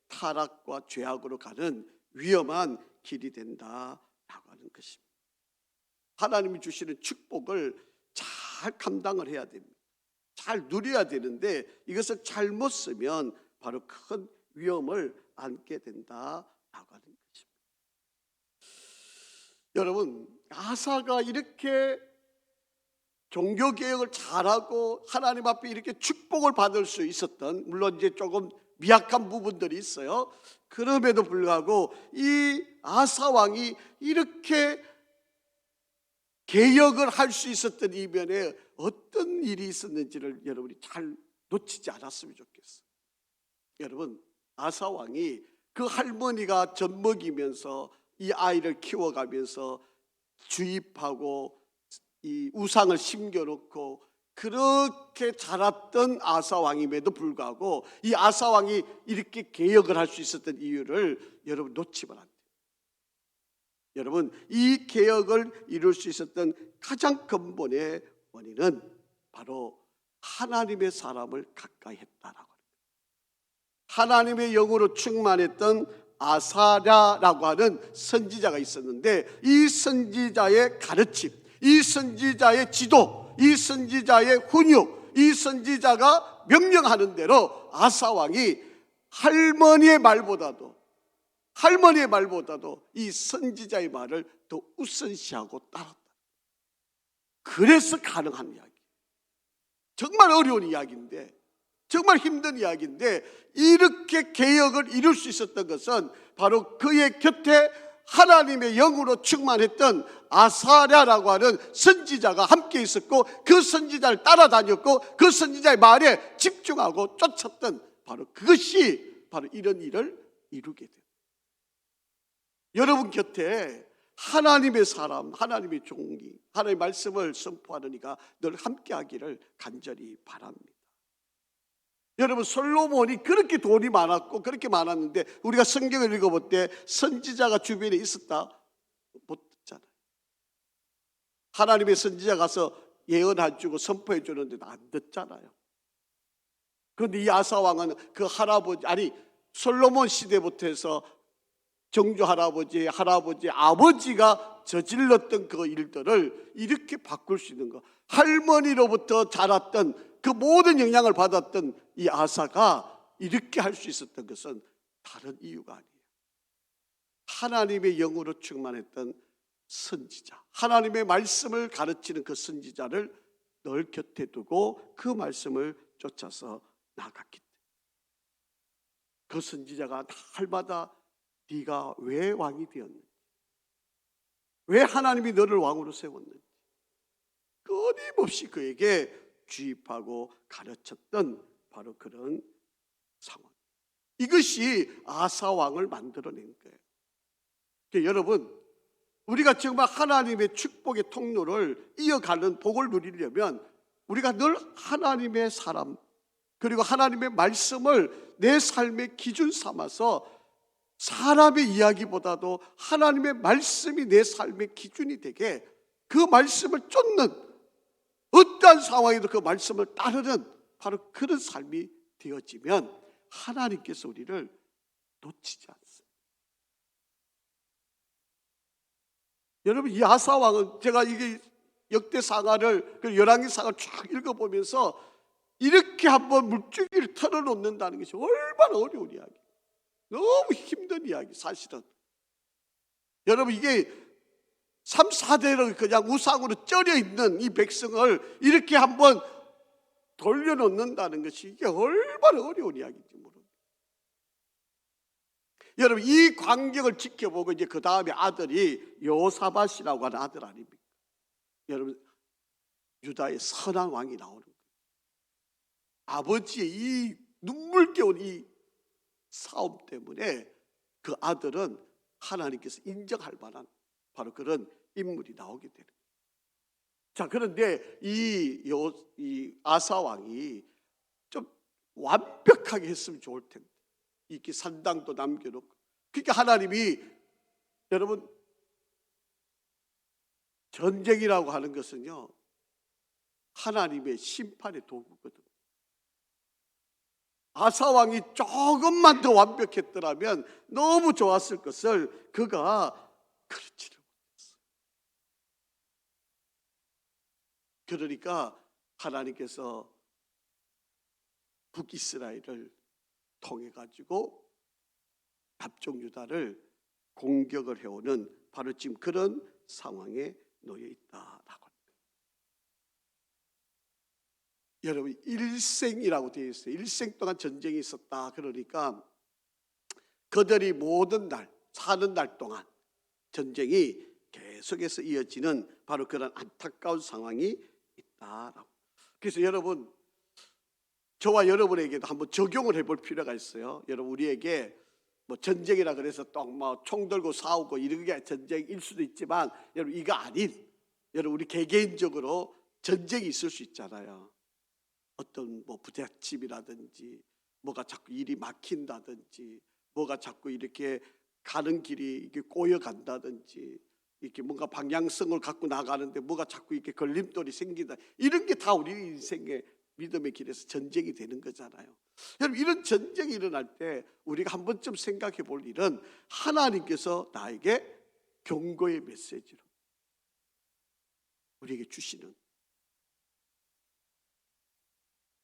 타락과 죄악으로 가는 위험한 길이 된다라고 하는 것입니다. 하나님이 주시는 축복을 잘 감당을 해야 됩니다. 잘 누려야 되는데 이것을 잘못 쓰면 바로 큰 위험을 안게 된다라고 하는 것입니다. 여러분 아사가 이렇게 종교개혁을 잘하고 하나님 앞에 이렇게 축복을 받을 수 있었던, 물론 이제 조금 미약한 부분들이 있어요. 그럼에도 불구하고 이 아사 왕이 이렇게 개혁을 할 수 있었던 이면에 어떤 일이 있었는지를 여러분이 잘 놓치지 않았으면 좋겠어요. 여러분 아사 왕이 그 할머니가 젖 먹이면서 이 아이를 키워가면서 주입하고 이 우상을 심겨놓고 그렇게 자랐던 아사 왕임에도 불구하고 이 아사 왕이 이렇게 개혁을 할 수 있었던 이유를 여러분 놓치면 안 돼요. 여러분 이 개혁을 이룰 수 있었던 가장 근본의 원인은 바로 하나님의 사람을 가까이 했다라고 합니다. 하나님의 영으로 충만했던 아사랴라고 하는 선지자가 있었는데 이 선지자의 가르침, 이 선지자의 지도, 이 선지자의 훈육, 이 선지자가 명령하는 대로 아사 왕이 할머니의 말보다도 이 선지자의 말을 더 우선시하고 따랐다. 그래서 가능한 이야기. 정말 어려운 이야기인데, 정말 힘든 이야기인데 이렇게 개혁을 이룰 수 있었던 것은 바로 그의 곁에 하나님의 영으로 충만했던 아사랴라고 하는 선지자가 함께 있었고 그 선지자를 따라다녔고 그 선지자의 말에 집중하고 쫓았던 바로 그것이 바로 이런 일을 이루게 돼요. 여러분 곁에 하나님의 사람, 하나님의 종이 하나님의 말씀을 선포하는 이가 늘 함께하기를 간절히 바랍니다. 여러분, 솔로몬이 그렇게 돈이 많았고 그렇게 많았는데 우리가 성경을 읽어볼 때 선지자가 주변에 있었다? 못 듣잖아요. 하나님의 선지자 가서 예언해주고 선포해주는데도 안 듣잖아요. 그런데 이 아사 왕은 그 할아버지, 아니 솔로몬 시대부터 해서 정조 할아버지, 아버지가 저질렀던 그 일들을 이렇게 바꿀 수 있는 거. 할머니로부터 자랐던 그 모든 영향을 받았던 이 아사가 이렇게 할 수 있었던 것은 다른 이유가 아니에요. 하나님의 영으로 충만했던 선지자, 하나님의 말씀을 가르치는 그 선지자를 늘 곁에 두고 그 말씀을 쫓아서 나갔기 때문에 그 선지자가 날마다 네가 왜 왕이 되었는지, 왜 하나님이 너를 왕으로 세웠는지 끊임없이 그에게 주입하고 가르쳤던 바로 그런 상황. 이것이 아사 왕을 만들어낸 거예요. 그러니까 여러분, 우리가 정말 하나님의 축복의 통로를 이어가는 복을 누리려면 우리가 늘 하나님의 사람, 그리고 하나님의 말씀을 내 삶의 기준 삼아서 사람의 이야기보다도 하나님의 말씀이 내 삶의 기준이 되게 그 말씀을 쫓는, 어떠한 상황에도 그 말씀을 따르는 바로 그런 삶이 되어지면 하나님께서 우리를 놓치지 않습니다. 여러분, 이 아사 왕은 제가 이게 역대상하를, 열왕기상을 쫙 읽어보면서 이렇게 한번 물줄기를 털어놓는다는 것이 얼마나 어려운 이야기, 너무 힘든 이야기. 사실은 여러분, 이게 3, 4대를 그냥 우상으로 쩔여 있는 이 백성을 이렇게 한번 돌려놓는다는 것이 이게 얼마나 어려운 이야기인지 모릅니다. 여러분, 이 광경을 지켜보고 이제 그 다음에 아들이 여호사밧이라고 하는 아들 아닙니까? 여러분, 유다의 선한 왕이 나오는 거예요. 아버지의 이 눈물겨운 이 싸움 때문에 그 아들은 하나님께서 인정할 만한 바로 그런 인물이 나오게 되는 거예요. 자, 그런데 이 아사 왕이 좀 완벽하게 했으면 좋을 텐데 이렇게 산당도 남겨놓고, 그러니까 하나님이, 여러분, 전쟁이라고 하는 것은요 하나님의 심판의 도구거든요. 아사 왕이 조금만 더 완벽했더라면 너무 좋았을 것을 그가 그렇지를 못했어요. 그러니까 하나님께서 북이스라엘을 통해 가지고 남쪽 유다를 공격을 해오는 바로 지금 그런 상황에 놓여 있다라고 합니다. 여러분, 일생이라고 되어 있어요. 일생 동안 전쟁이 있었다. 그러니까 그들이 모든 날, 사는 날 동안 전쟁이 계속해서 이어지는 바로 그런 안타까운 상황이 있다라고. 그래서 여러분, 저와 여러분에게도 한번 적용을 해볼 필요가 있어요. 여러분, 우리에게 뭐 전쟁이라 그래서 또 뭐 총 들고 싸우고 이런 게 전쟁일 수도 있지만, 여러분, 이거 아닌, 여러분, 우리 개개인적으로 전쟁이 있을 수 있잖아요. 어떤 뭐 부잣집이라든지 뭐가 자꾸 일이 막힌다든지, 뭐가 자꾸 이렇게 가는 길이 이렇게 꼬여간다든지, 이렇게 뭔가 방향성을 갖고 나가는데 뭐가 자꾸 이렇게 걸림돌이 생긴다. 이런 게 다 우리 인생의 믿음의 길에서 전쟁이 되는 거잖아요. 여러분, 이런 전쟁이 일어날 때 우리가 한 번쯤 생각해 볼 일은 하나님께서 나에게 경고의 메시지로 우리에게 주시는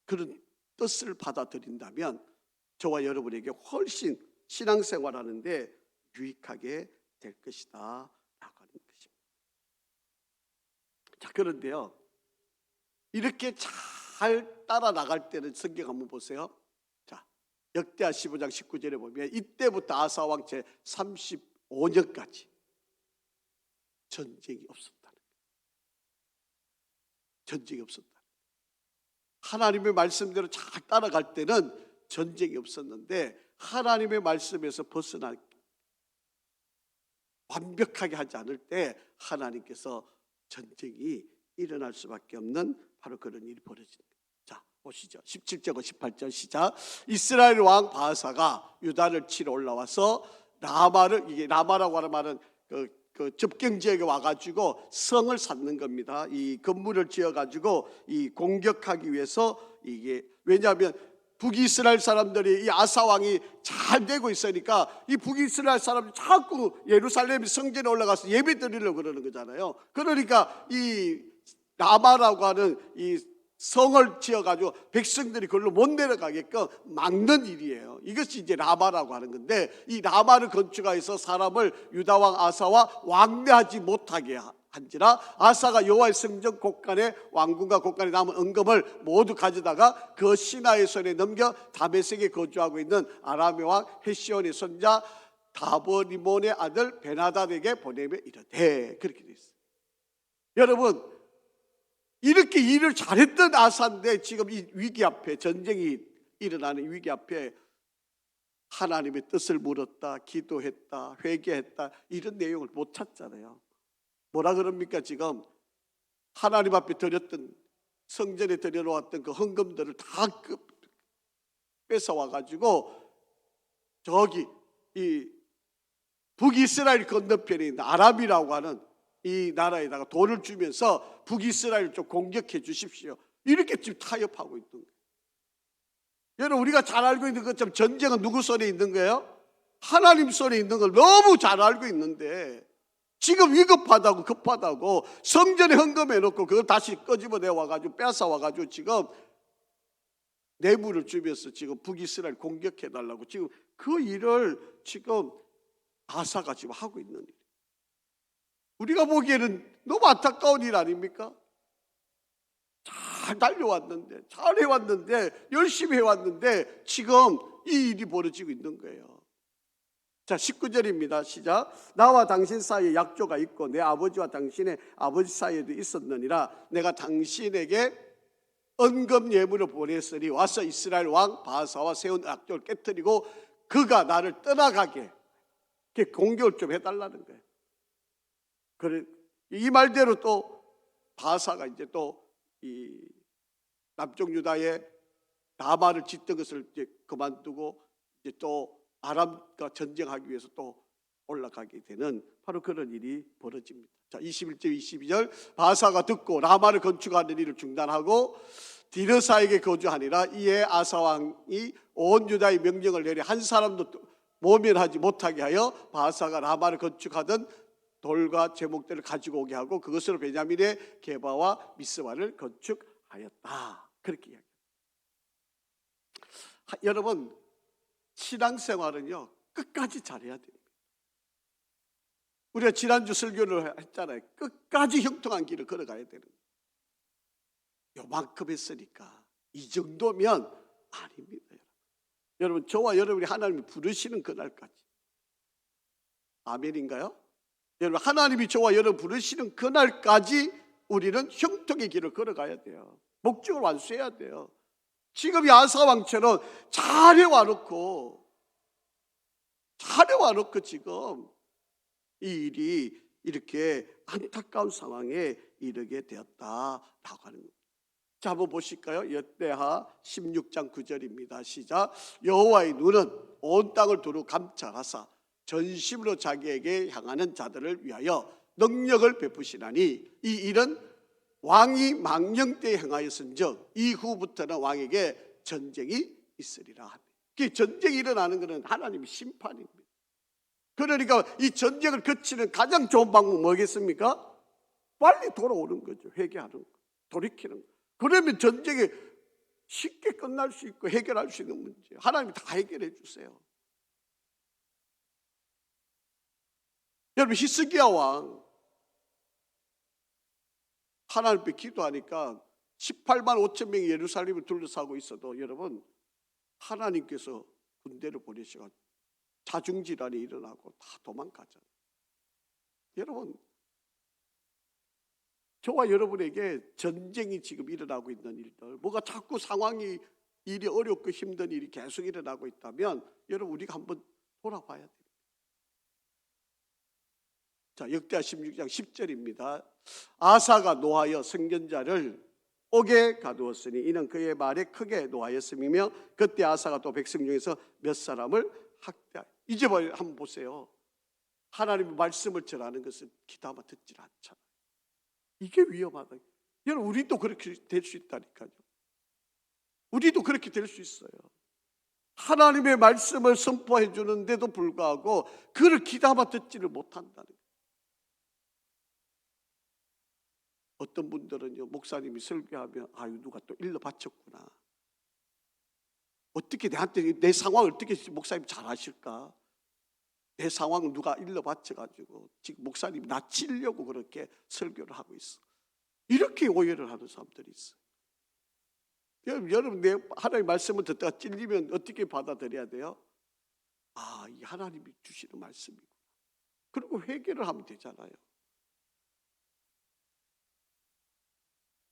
그런 뜻을 받아들인다면 저와 여러분에게 훨씬 신앙생활하는데 유익하게 될 것이다 라고 하는 것입니다. 자, 그런데요, 이렇게 잘 따라 나갈 때는 성경 한번 보세요. 자, 역대하 15장 19절에 보면 이때부터 아사 왕 제 35년까지 전쟁이 없었다는 거예요. 전쟁이 없었다. 하나님의 말씀대로 잘 따라갈 때는 전쟁이 없었는데 하나님의 말씀에서 벗어날 완벽하게 하지 않을 때 하나님께서 전쟁이 일어날 수밖에 없는 바로 그런 일이 벌어집니다. 자, 보시죠. 17절 18절 시작. 이스라엘 왕 바하사가 유다를 치러 올라와서 라마를, 이게 라마라고 하는 말은 그 접경 지역에 와가지고 성을 쌓는 겁니다. 이 건물을 지어가지고 이 공격하기 위해서, 이게 왜냐하면 북이스라엘 사람들이 이 아사 왕이 잘 되고 있으니까 이 북이스라엘 사람들이 자꾸 예루살렘 성전에 올라가서 예배 드리려고 그러는 거잖아요. 그러니까 이 라마라고 하는 이 성을 지어가지고 백성들이 그걸로 못 내려가게끔 막는 일이에요. 이것이 이제 라마라고 하는 건데, 이 라마를 건축하여서 사람을 유다왕 아사와 왕래하지 못하게 한지라 아사가 여호와의 성전 곳간에 왕궁과 곳간에 남은 은금을 모두 가져다가 그 시나의 손에 넘겨 다메섹에 거주하고 있는 아람의 왕 헤시온의 손자 다버리몬의 아들 베나닷에게 보내며 이르되, 그렇게 되어 있어요. 여러분, 이렇게 일을 잘했던 아사인데 지금 이 위기 앞에, 전쟁이 일어나는 위기 앞에 하나님의 뜻을 물었다, 기도했다, 회개했다, 이런 내용을 못 찾잖아요. 뭐라 그럽니까? 지금 하나님 앞에 드렸던, 성전에 드려놓았던 그 헌금들을 다 뺏어와가지고 저기 이 북이스라엘 건너편에 있는 아람이라고 하는 이 나라에다가 돈을 주면서 북이스라엘 좀 공격해 주십시오, 이렇게 지금 타협하고 있는 거예요. 여러분, 우리가 잘 알고 있는 것처럼 전쟁은 누구 손에 있는 거예요? 하나님 손에 있는 걸 너무 잘 알고 있는데, 지금 위급하다고 급하다고 성전에 헌금해놓고 그걸 다시 끄집어내와가지고 뺏어와가지고 지금 뇌물을 주면서 지금 북이스라엘 공격해달라고 지금 그 일을 지금 아사가 지금 하고 있는 일. 우리가 보기에는 너무 안타까운 일 아닙니까? 잘 달려왔는데, 잘 해왔는데, 열심히 해왔는데 지금 이 일이 벌어지고 있는 거예요. 자, 19절입니다. 시작. 나와 당신 사이에 약조가 있고 내 아버지와 당신의 아버지 사이에도 있었느니라. 내가 당신에게 은금 예물을 보냈으니 와서 이스라엘 왕 바하사와 세운 약조를 깨뜨리고 그가 나를 떠나가게, 이렇게 공격을 좀 해달라는 거예요. 그래, 이 말대로 또 바하사가 이제 또 이 남쪽 유다의 라마를 짓던 것을 이제 그만두고 이제 또 아람과 전쟁하기 위해서 또 올라가게 되는 바로 그런 일이 벌어집니다. 자, 21절 22절. 바하사가 듣고 라마를 건축하는 일을 중단하고 디르사에게 거주하니라. 이에 아사 왕이 온 유다의 명령을 내려 한 사람도 모면하지 못하게 하여 바하사가 라마를 건축하던 돌과 제목들을 가지고 오게 하고 그것으로 베냐민의 게바와 미스바를 건축하였다. 그렇게 이야기합니다. 여러분, 신앙생활은요 끝까지 잘해야 됩니다. 우리가 지난주 설교를 했잖아요. 끝까지 형통한 길을 걸어가야 되는 거예요. 요만큼 했으니까 이 정도면 아닙니다. 여러분, 저와 여러분이 하나님이 부르시는 그날까지, 아멘인가요? 여러분, 하나님이 저와 여러분 부르시는 그날까지 우리는 형통의 길을 걸어가야 돼요. 목적을 완수해야 돼요. 지금 이 아사 왕처럼 잘해와놓고 지금 이 일이 이렇게 안타까운 상황에 이르게 되었다라고 하는 겁니다. 자, 한번 보실까요? 역대하 16장 9절입니다. 시작. 여호와의 눈은 온 땅을 두루 감찰하사 전심으로 자기에게 향하는 자들을 위하여 능력을 베푸시나니 이 일은 왕이 망령 때 행하였은즉 이후부터는 왕에게 전쟁이 있으리라. 전쟁이 일어나는 것은 하나님의 심판입니다. 그러니까 이 전쟁을 거치는 가장 좋은 방법은 뭐겠습니까? 빨리 돌아오는 거죠. 회개하는 거, 돌이키는 거. 그러면 전쟁이 쉽게 끝날 수 있고 해결할 수 있는 문제, 하나님이 다 해결해 주세요. 여러분, 히스기야 왕 하나님 앞에 기도하니까 18만 5천 명이 예루살렘을 둘러싸고 있어도 여러분, 하나님께서 군대를 보내셔서 자중질환이 일어나고 다 도망가잖아요. 여러분, 저와 여러분에게 전쟁이 지금 일어나고 있는 일들, 뭐가 자꾸 상황이, 일이 어렵고 힘든 일이 계속 일어나고 있다면 여러분, 우리가 한번 돌아봐야 돼요. 자, 역대하 16장 10절입니다. 아사가 노하여 선견자를 옥에 가두었으니 이는 그의 말에 크게 노하였음이며 그때 아사가 또 백성 중에서 몇 사람을 학대하여. 이제 한번 보세요. 하나님의 말씀을 전하는 것은 귀담아 듣질 않잖아요. 이게 위험하다. 여러분, 우리도 그렇게 될 수 있다니까요. 우리도 그렇게 될 수 있어요. 하나님의 말씀을 선포해 주는데도 불구하고 그를 귀담아 듣지를 못한다는 거예요. 어떤 분들은요, 목사님이 설교하면 아유, 누가 또 일러 바쳤구나. 어떻게 내한테 내 상황을 어떻게 목사님 잘 아실까? 내 상황을 누가 일러 바쳐가지고 지금 목사님이 나 치려고 그렇게 설교를 하고 있어. 이렇게 오해를 하는 사람들이 있어요. 여러분, 내 하나님의 말씀을 듣다가 찔리면 어떻게 받아들여야 돼요? 아, 이 하나님이 주시는 말씀이구나. 그리고 회개를 하면 되잖아요.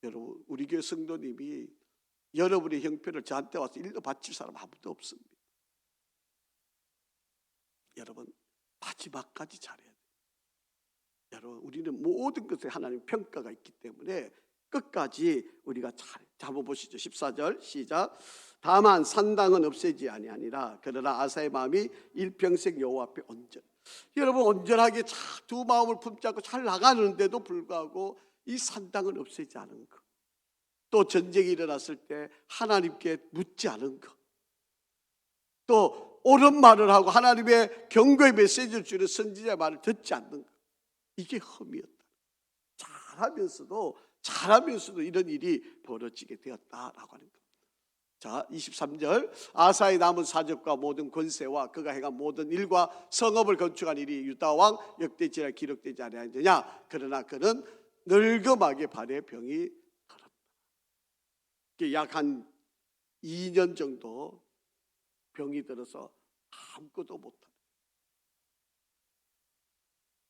여러분, 우리 교회 성도님이 여러분의 형편을 저한테 와서 일러 바칠 사람 아무도 없습니다. 여러분, 마지막까지 잘해야 돼요. 여러분, 우리는 모든 것에 하나님 평가가 있기 때문에 끝까지 우리가 한번 보시죠. 14절 시작. 다만 산당은 없애지 아니하니라. 그러나 아사의 마음이 일평생 여호와 앞에 온전. 여러분, 온전하게 두 마음을 품잡고 잘 나가는데도 불구하고 이 산당은 없애지 않은 것. 또 전쟁이 일어났을 때 하나님께 묻지 않은 것. 또 옳은 말을 하고 하나님의 경고의 메시지를 주는 선지자의 말을 듣지 않는 것. 이게 흠이었다. 잘하면서도 이런 일이 벌어지게 되었다라고 하는 겁니다. 자, 23절. 아사의 남은 사적과 모든 권세와 그가 행한 모든 일과 성읍을 건축한 일이 유다 왕 역대 지략에 기록되지 아니하느냐. 그러나 그는 늙음하게 발에 병이 들었다. 약 한 2년 정도 병이 들어서 아무것도 못하는.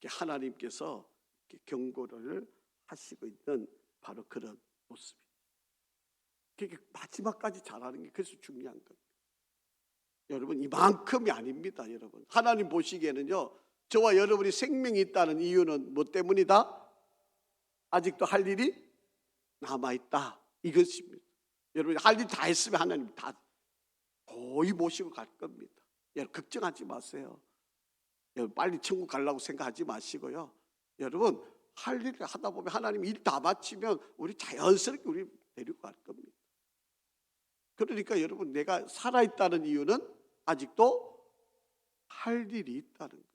하나님께서 경고를 하시고 있는 바로 그런 모습입니다. 마지막까지 잘하는 게 그래서 중요한 겁니다. 여러분, 이만큼이 아닙니다. 여러분, 하나님 보시기에는요, 저와 여러분이 생명이 있다는 이유는 뭐 때문이다? 아직도 할 일이 남아있다, 이것입니다. 여러분, 할 일 다 했으면 하나님 다 거의 모시고 갈 겁니다. 여러분, 걱정하지 마세요. 여러분, 빨리 천국 가려고 생각하지 마시고요. 여러분, 할 일을 하다 보면 하나님 일 다 마치면 우리 자연스럽게 우리 데리고 갈 겁니다. 그러니까 여러분, 내가 살아있다는 이유는 아직도 할 일이 있다는 거예요.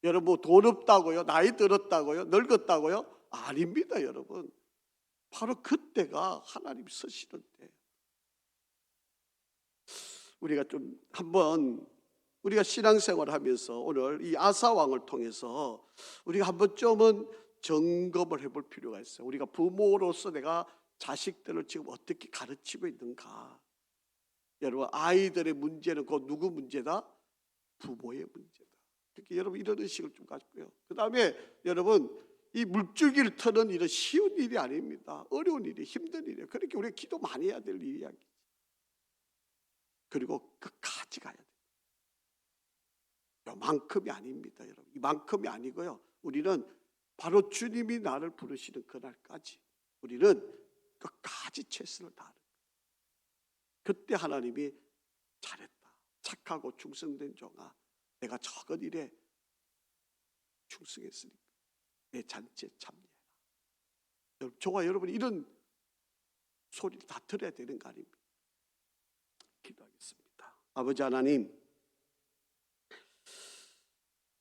여러분, 뭐 돈 없다고요? 나이 들었다고요? 늙었다고요? 아닙니다. 여러분, 바로 그때가 하나님이 쓰시는 때예요. 우리가 좀 한번 우리가 신앙생활을 하면서 오늘 이 아사 왕을 통해서 우리가 한 번쯤은 점검을 해볼 필요가 있어요. 우리가 부모로서 내가 자식들을 지금 어떻게 가르치고 있는가. 여러분, 아이들의 문제는 그 누구 문제다? 부모의 문제다. 그러니까 여러분, 이런 의식을 좀 가지고요. 그 다음에 여러분, 이 물줄기를 트는 일은 쉬운 일이 아닙니다. 어려운 일이, 힘든 일이에요. 그러니까 우리가 기도 많이 해야 될 일이야. 그리고 끝까지 가야 돼요. 이만큼이 아닙니다, 여러분. 이만큼이 아니고요. 우리는 바로 주님이 나를 부르시는 그날까지 우리는 끝까지 최선을 다하는 거예요. 그때 하나님이 잘했다. 착하고 충성된 종아, 내가 적은 일에 충성했으니까 내 잔치에 참여해라. 저와 여러분이 이런 소리를 다 들어야 되는 거 아닙니까? 기도하겠습니다. 아버지 하나님,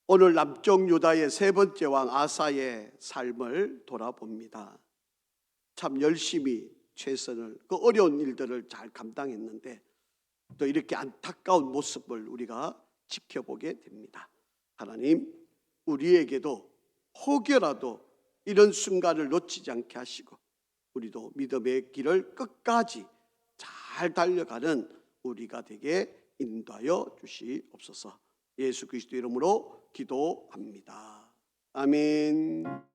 오늘 남쪽 유다의 세 번째 왕 아사의 삶을 돌아봅니다. 참 열심히 최선을, 그 어려운 일들을 잘 감당했는데 또 이렇게 안타까운 모습을 우리가 지켜보게 됩니다. 하나님, 우리에게도 혹여라도 이런 순간을 놓치지 않게 하시고 우리도 믿음의 길을 끝까지 잘 달려가는 우리가 되게 인도하여 주시옵소서. 예수 그리스도 이름으로 기도합니다. 아멘.